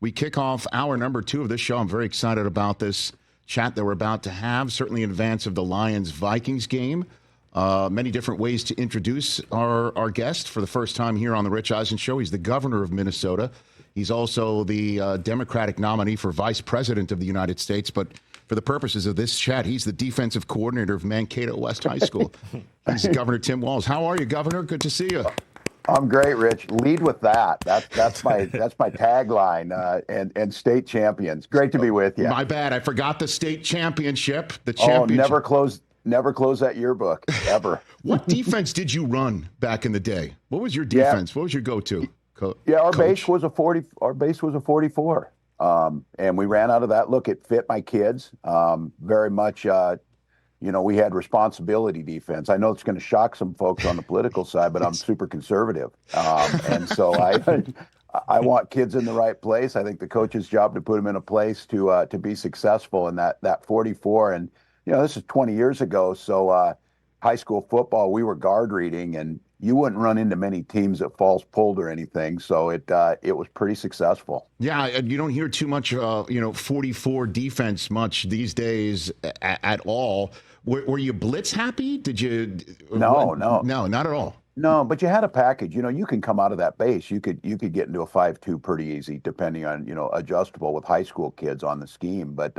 We kick off hour number 2 of this show. I'm very excited about this chat that we're about to have, certainly in advance of the Lions-Vikings game. Many different ways to introduce our guest for the first time here on the Rich Eisen Show. He's the governor of Minnesota. He's also the Democratic nominee for vice president of the United States. But for the purposes of this chat, he's the defensive coordinator of Mankato West High School. He's Governor Tim Walz. How are you, Governor? Good to see you. I'm great, Rich. Lead with that. That's my tagline. And state champions. Great to be with you. My bad. I forgot the state championship. Oh, never close that yearbook ever. What defense did you run back in the day? What was your defense? What was your go-to? Our base was a 40. Our base was a 44. And we ran out of that. Look, it fit my kids very much. We had responsibility defense. I know it's going to shock some folks on the political side, but I'm super conservative. And so I want kids in the right place. I think the coach's job to put them in a place to be successful. And that 44, and this is 20 years ago. So high school football, we were guard reading, and you wouldn't run into many teams that false pulled or anything. So it was pretty successful. Yeah, you don't hear too much, 44 defense much these days at all. Were you blitz happy? Did you? No, not at all. No, but you had a package. You can come out of that base. You could get into a 5-2 pretty easy, depending on adjustable with high school kids on the scheme. But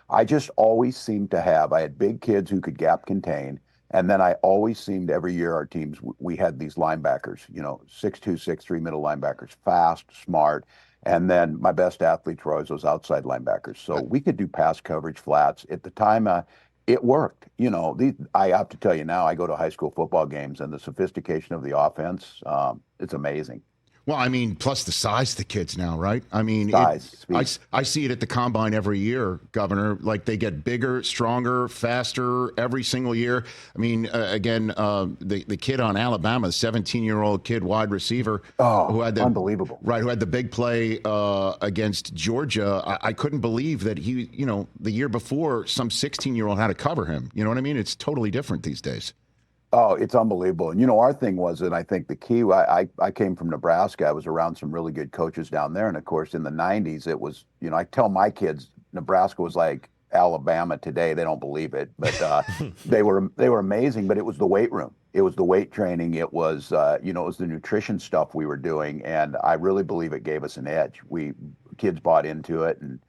I just always seemed to have. I had big kids who could gap contain. And then I always seemed every year our teams, we had these linebackers, 6'2", 6'3" middle linebackers, fast, smart. And then my best athletes were always those outside linebackers. So we could do pass coverage flats. At the time, it worked. I have to tell you now, I go to high school football games, and the sophistication of the offense, it's amazing. Well, I mean, plus the size of the kids now, right? I mean, size, I see it at the combine every year, Governor. Like, they get bigger, stronger, faster every single year. I mean, again, the kid on Alabama, the 17-year-old kid, wide receiver, who had unbelievable, right? Who had the big play against Georgia. I couldn't believe that he, the year before, some 16-year-old had to cover him. You know what I mean? It's totally different these days. Oh, it's unbelievable. And, our thing was, and I think the key, I came from Nebraska. I was around some really good coaches down there. And, of course, in the 90s, it was, I tell my kids, Nebraska was like Alabama today. They don't believe it. But they were amazing. But it was the weight room. It was the weight training. It was, it was the nutrition stuff we were doing. And I really believe it gave us an edge. Kids bought into it and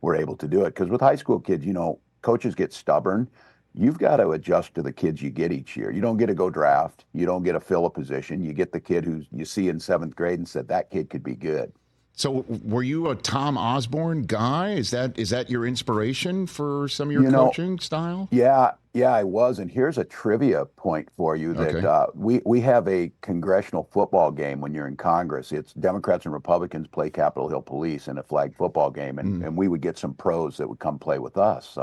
were able to do it. Because with high school kids, coaches get stubborn. You've got to adjust to the kids you get each year. You don't get to go draft. You don't get to fill a position. You get the kid who you see in 7th grade and said, that kid could be good. So were you a Tom Osborne guy? Is that your inspiration for some of your coaching style? Yeah, I was. And here's a trivia point for you that we have a congressional football game when you're in Congress. It's Democrats and Republicans play Capitol Hill Police in a flag football game. And we would get some pros that would come play with us.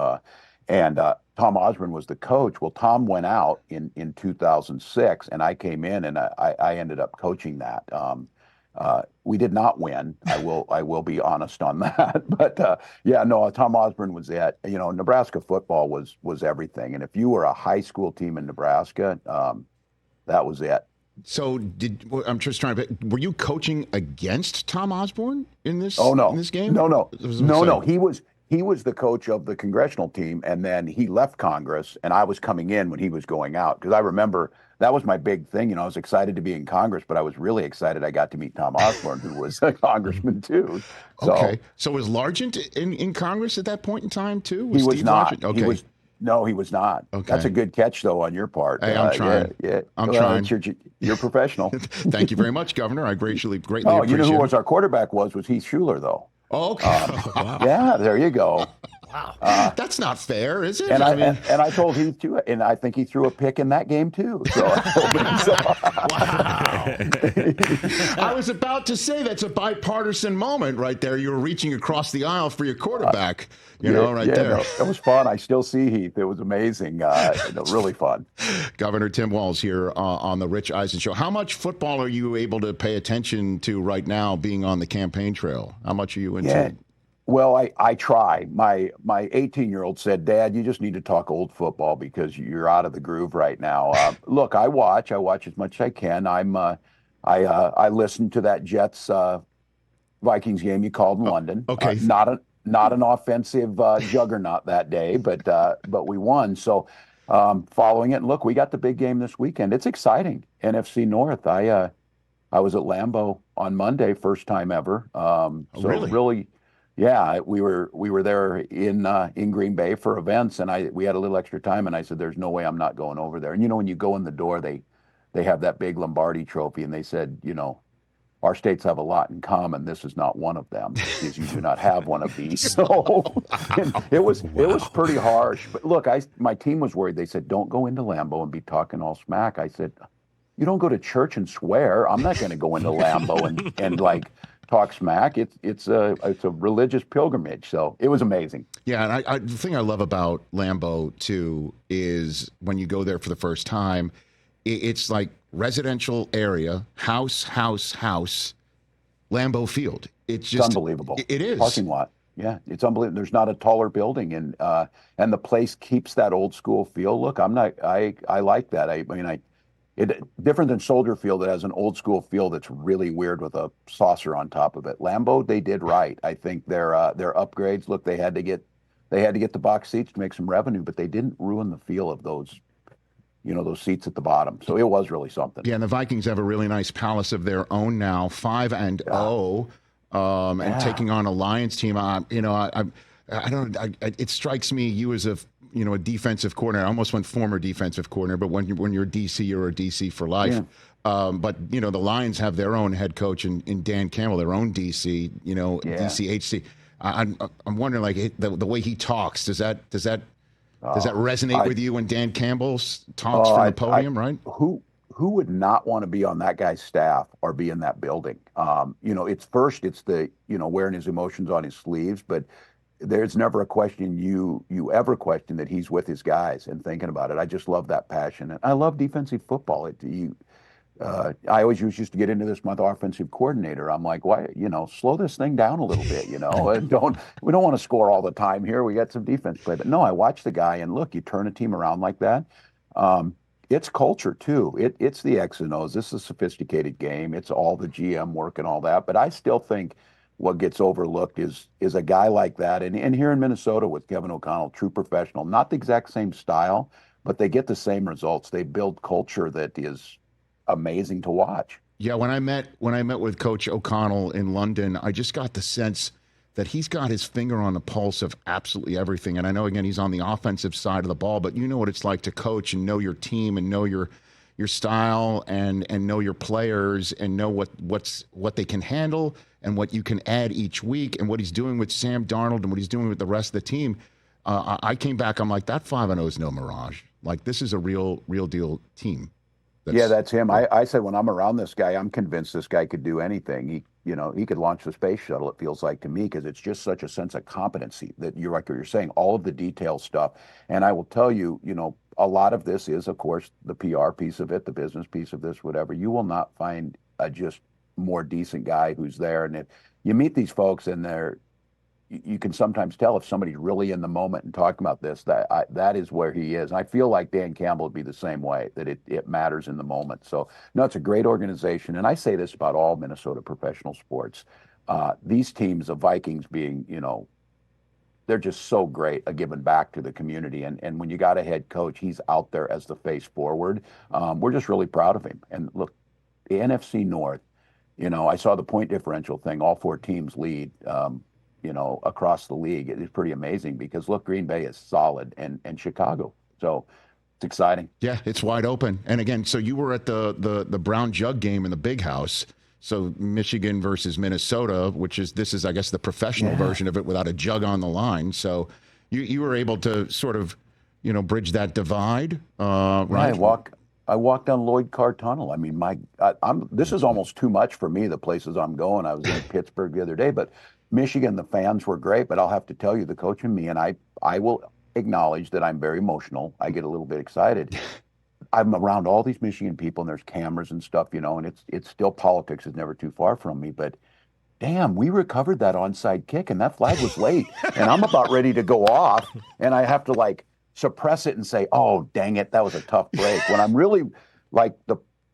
And Tom Osborne was the coach. Well, Tom went out in 2006, and I came in, and I ended up coaching that. We did not win. I will be honest on that. But Tom Osborne was it. Nebraska football was everything. And if you were a high school team in Nebraska, that was it. So I'm just trying to. Were you coaching against Tom Osborne in this? Oh no, in this game? No. He was the coach of the congressional team, and then he left Congress, and I was coming in when he was going out. Because I remember that was my big thing. I was excited to be in Congress, but I was really excited I got to meet Tom Osborne, who was a congressman too. Okay. So was Largent in Congress at that point in time too? He was not. Largent? Okay. He was not. Okay. That's a good catch, though, on your part. Hey, I'm trying. Yeah. I'm trying. You're professional. Thank you very much, Governor. I greatly appreciate it. You know who was our quarterback was Heath Shuler, though. Oh, okay. Wow. Yeah, there you go. Wow. That's not fair, is it? And I told Heath too, and I think he threw a pick in that game too. So I was about to say that's a bipartisan moment right there. You were reaching across the aisle for your quarterback, there. No, it was fun. I still see Heath. It was amazing. Really fun. Governor Tim Walz here on the Rich Eisen Show. How much football are you able to pay attention to right now being on the campaign trail? How much are you into? Yeah. Well, I try. My 18-year-old said, "Dad, you just need to talk old football because you're out of the groove right now." Look, I watch as much as I can. I listen to that Jets Vikings game you called in London. Okay. Not an offensive juggernaut that day, but we won. So following it, and look, we got the big game this weekend. It's exciting. NFC North. I was at Lambeau on Monday, first time ever. So really, yeah, we were there in Green Bay for events, and we had a little extra time, and I said, "There's no way I'm not going over there." And when you go in the door, they have that big Lombardi trophy, and they said, our states have a lot in common. This is not one of them, because you do not have one of these. So it was pretty harsh. But look, my team was worried. They said, "Don't go into Lambeau and be talking all smack." I said, "You don't go to church and swear. I'm not going to go into Lambeau and like talk smack. It's a religious pilgrimage." So it was amazing. Yeah, and the thing I love about Lambeau too is when you go there for the first time, it's like residential area, house, Lambeau Field. It's just unbelievable. It is parking lot. Yeah, it's unbelievable. There's not a taller building, and the place keeps that old school feel. Look, I like that. I mean, different than Soldier Field that has an old school feel that's really weird with a saucer on top of it. Lambeau, they did right. I think their upgrades. Look, they had to get the box seats to make some revenue, but they didn't ruin the feel of those seats at the bottom. So it was really something. Yeah, and the Vikings have a really nice palace of their own now, 5-0, and taking on a Lions team. It strikes me, you as a defensive coordinator. I almost went former defensive coordinator, but when you're DC, you're a DC for life. Yeah. But the Lions have their own head coach in Dan Campbell, their own DC. DCHC. I'm wondering, like, the way he talks, does that resonate with you when Dan Campbell talks from the podium, right? Who would not want to be on that guy's staff or be in that building? It's the wearing his emotions on his sleeves, but there's never a question you ever question that he's with his guys and thinking about it. I just love that passion, and I love defensive football. I always used to get into this with offensive coordinator. I'm like, why, slow this thing down a little bit, and we don't want to score all the time here. We got some defense play. But no, I watch the guy, and look, you turn a team around like that. It's culture too. It's the X and O's. This is a sophisticated game. It's all the GM work and all that. But I still think what gets overlooked is a guy like that. And here in Minnesota with Kevin O'Connell, true professional, not the exact same style, but they get the same results. They build culture that is amazing to watch. Yeah, when I met with Coach O'Connell in London, I just got the sense that he's got his finger on the pulse of absolutely everything. And I know, again, he's on the offensive side of the ball, but you know what it's like to coach and know your team and know your style and know your players and know what they can handle and what you can add each week, and what he's doing with Sam Darnold and what he's doing with the rest of the team. I came back, I'm like, that 5-0 is no mirage. Like, this is a real deal team. That's him. I said, when I'm around this guy, I'm convinced this guy could do anything. He could launch the space shuttle, it feels like to me, because it's just such a sense of competency that you're saying, all of the detail stuff. And I will tell you, a lot of this is, of course, the PR piece of it, the business piece of this, whatever. You will not find a just more decent guy who's there. And if you meet these folks and you can sometimes tell if somebody's really in the moment and talking about this, that is where he is. And I feel like Dan Campbell would be the same way, that it matters in the moment. So, no, it's a great organization. And I say this about all Minnesota professional sports. These teams, the Vikings being, they're just so great at giving back to the community. And when you got a head coach, he's out there as the face forward. We're just really proud of him. And look, the NFC North, I saw the point differential thing. All four teams lead. Across the league. It is pretty amazing because, look, Green Bay is solid and Chicago. So it's exciting. Yeah, it's wide open. And again, so you were at the Brown Jug game in the Big House. So Michigan versus Minnesota, this is, I guess, the professional version of it without a jug on the line. So you were able to sort of, bridge that divide, right? I walked down Lloyd Carr Tunnel. I mean, this is almost too much for me, the places I'm going. I was in Pittsburgh the other day, but Michigan, the fans were great, but I'll have to tell you, the coach and me, and I will acknowledge that I'm very emotional. I get a little bit excited. I'm around all these Michigan people, and there's cameras and stuff, and it's still politics is never too far from me. But damn, we recovered that onside kick, and that flag was late, and I'm about ready to go off, and I have to suppress it and say, "Oh, dang it, that was a tough break." When I'm really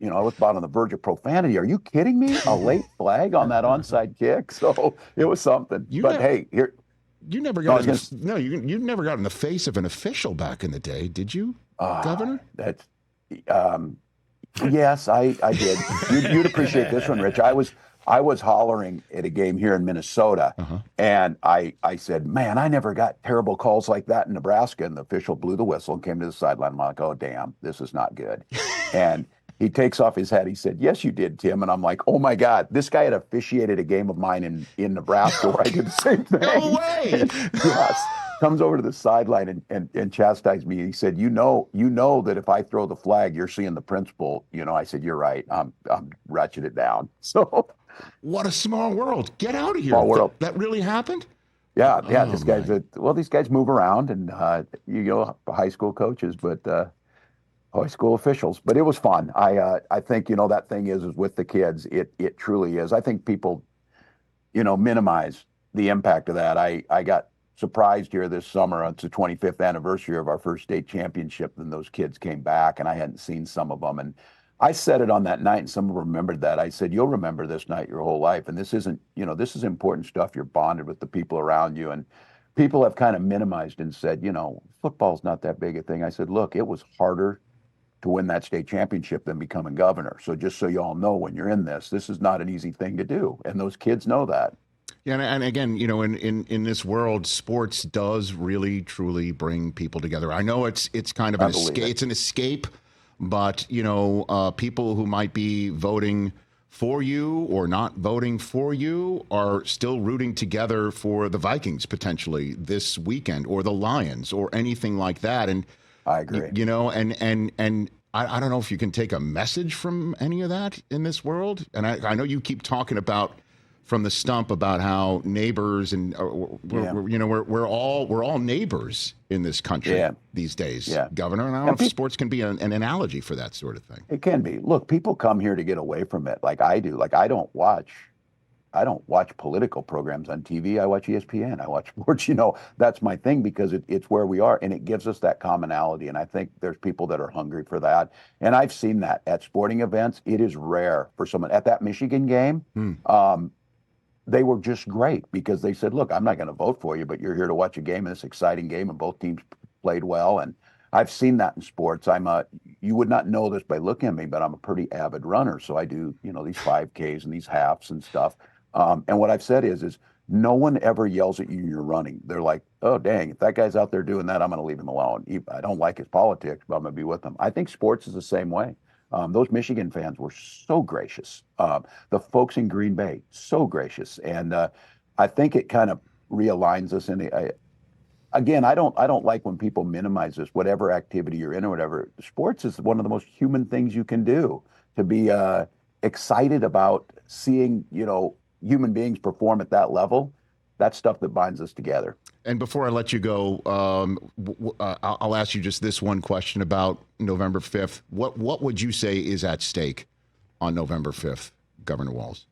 I was about on the verge of profanity. Are you kidding me? A late flag on that onside kick. So it was something. Hey, here. You never got you never got in the face of an official back in the day, did you, Governor? That's yes, I did. You'd appreciate this one, Rich. I was hollering at a game here in Minnesota, and I said, man, I never got terrible calls like that in Nebraska. And the official blew the whistle and came to the sideline. I'm like, oh, damn, this is not good. And he takes off his hat. He said, yes, you did, Tim. And I'm like, oh, my God, this guy had officiated a game of mine in Nebraska where I did the same thing. No way. Yes. Comes over to the sideline and chastised me. He said, you know that if I throw the flag, you're seeing the principal. I said, you're right. I'm ratcheting it down. So what a small world. Get out of here. Small world. That really happened? Yeah. These guys move around and, high school coaches, but high school officials. But it was fun. I think, that thing is with the kids. It truly is. I think people, minimize the impact of that. I got surprised here this summer. It's the 25th anniversary of our first state championship, and those kids came back, and I hadn't seen some of them. And I said it on that night, and some remembered that. I said, you'll remember this night your whole life. And this isn't, this is important stuff. You're bonded with the people around you. And people have kind of minimized and said, football's not that big a thing. I said, look, it was harder to win that state championship than becoming governor. So just so you all know, when you're in this is not an easy thing to do. And those kids know that. Yeah, and again, in this world, sports does really truly bring people together. I know it's kind of an escape. It's an escape, but people who might be voting for you or not voting for you are still rooting together for the Vikings potentially this weekend, or the Lions, or anything like that. And I agree. And I don't know if you can take a message from any of that in this world. And I know you keep talking about from the stump about how neighbors and we're all neighbors in this country these days, Governor. And I don't know if sports can be an analogy for that sort of thing. It can be. Look, people come here to get away from it, like I do. Like I don't watch political programs on TV. I watch ESPN. I watch sports. That's my thing, because it's where we are, and it gives us that commonality. And I think there's people that are hungry for that. And I've seen that at sporting events. It is rare for someone at that Michigan game. They were just great, because they said, look, I'm not going to vote for you, but you're here to watch a game, and this exciting game, and both teams played well. And I've seen that in sports. You would not know this by looking at me, but I'm a pretty avid runner. So I do, these 5Ks and these halves and stuff. And what I've said is no one ever yells at you when you're running. They're like, oh, dang, if that guy's out there doing that, I'm going to leave him alone. I don't like his politics, but I'm going to be with him. I think sports is the same way. Those Michigan fans were so gracious. The folks in Green Bay, so gracious. And I think it kind of realigns us. Again, I don't like when people minimize this, whatever activity you're in or whatever. Sports is one of the most human things you can do, to be excited about seeing, human beings perform at that level. That's stuff that binds us together. And before I let you go, I'll ask you just this one question about November 5th. What would you say is at stake on November 5th, Governor Walz?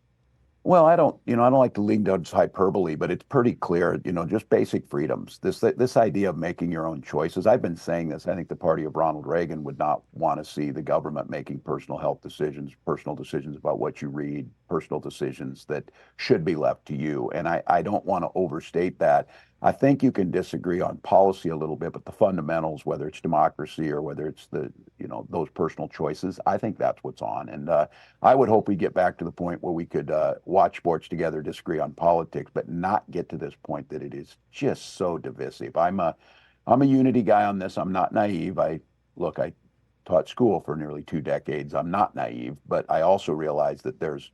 Well, I don't like to lean towards hyperbole, but it's pretty clear, just basic freedoms. This idea of making your own choices. I've been saying this. I think the party of Ronald Reagan would not want to see the government making personal health decisions, personal decisions about what you read, personal decisions that should be left to you. And I don't want to overstate that. I think you can disagree on policy a little bit, but the fundamentals, whether it's democracy or whether it's those personal choices, I think that's what's on. And I would hope we get back to the point where we could watch sports together, disagree on politics, but not get to this point that it is just so divisive. I'm a unity guy on this. I'm not naive. I taught school for nearly 2 decades. I'm not naive, but I also realize that there's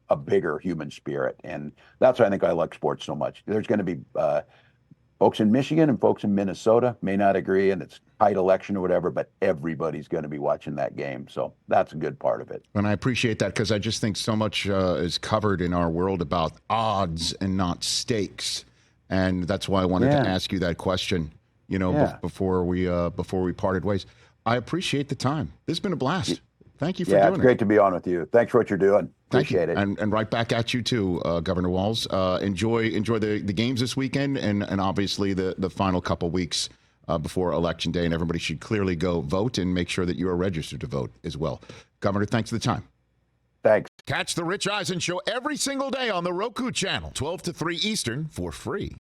a bigger human spirit, and that's why I think I like sports so much. There's going to be folks in Michigan and folks in Minnesota may not agree, and it's tight election or whatever, but everybody's going to be watching that game. So that's a good part of it. And I appreciate that, because I just think so much is covered in our world about odds and not stakes. And that's why I wanted to ask you that question, before we parted ways. I appreciate the time. This has been a blast. Thank you for doing it. Yeah, it's great to be on with you. Thanks for what you're doing. Appreciate it. And right back at you too, Governor Walz. Enjoy the games this weekend, and obviously the final couple weeks before Election Day. And everybody should clearly go vote and make sure that you are registered to vote as well. Governor, thanks for the time. Thanks. Catch the Rich Eisen Show every single day on the Roku Channel, 12 to 3 Eastern, for free.